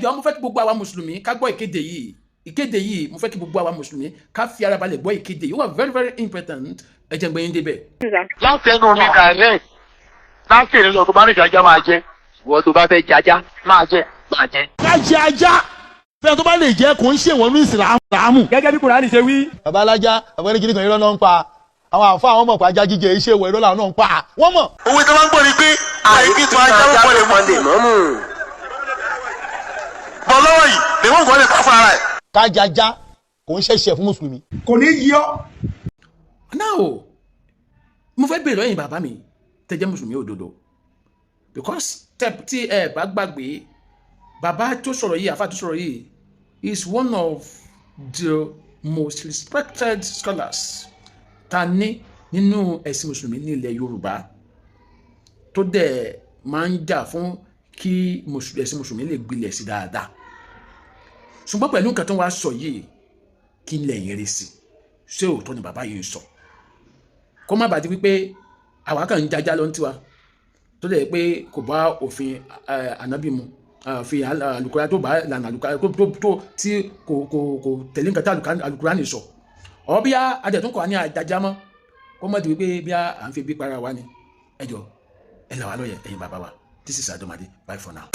jọ̀ọ́ mo fẹ́ kí gbogbo àwa mùsùlùmí ká gbọ́ ìkéde yìí mo fẹ́ kí gbogbo àwa mùsùlùmí ká fi ara balẹ̀ gbọ́ ìkéde yìí ó wà very very important ẹ jẹ́ n gbé yín débẹ̀. láti ẹnu mi direct láti èrè lọ tó bá ní ìjájá máa jẹ ìwọ tó bá fẹ́ jájá máa jẹ. ká jẹ ajá fẹ́ẹ́ tó bá lè jẹ́ kó ń ṣèwọ̀n ní ìsìlámù. gẹ́gẹ́ bí Kùránì ṣe wí. bàbá alájà bàbá ní kíní kan irọ́ náà ń pa àwọn àfa àwọn mọ̀ pé ajá jíjẹ iṣẹ́ ìwọ̀ irọ́ làwọn náà ń pa wọ́n mọ̀. owó tó máa ń gbọ́ ni pé àìkí tó ajá ló pọ̀ lè mọ́mù. bọ́ lọ́wọ́ yìí lè wọ́n kọ́ lè pa fún ara ẹ̀. ká jẹ ajá kò ń ṣẹ̀ṣẹ̀ fún mùsùlùmí. kò ní yí ọ. now mo fẹ́ bèèrè lọ́yìn bàbá mi tẹ́ jẹ́ mùsùlùmí òdodo because tí ẹ bá gbàgbé bàbá tó sọ̀rọ̀ yìí àfa tó sọ̀rọ̀ yìí is one of the most respected scholars ta ní nínú ẹ̀sìn mùsùlùmí ní ilẹ̀ Yorùbá tó dẹ̀ máa ń jà fún kí ẹ̀sìn mùsùlùmí lè gbilẹ̀ sí dáadáa ṣùgbọ́n pẹ̀lú nǹkan tó wá sọ yìí kí n lẹ́yìn rẹ̀ sí ṣé òótọ́ ni bàbá yìí ń sọ kó má bàa di wípé àwa kan ń jájá lọ ní tiwa tó dẹ̀ pé kò bá òfin ànábì mu òfin àlùkùránì tó bá lànà àlùkùránì tó tí kò tẹ̀lé nǹkan tí àlùkùránì sọ ọ bí adẹ̀tún kọ́ ní àjájá mọ́ kó má di wípé bí à ń fi bí para wa ni ẹ jọ ẹ là wá lóye ẹ̀yin bàbá wa this is Adomade bye for now.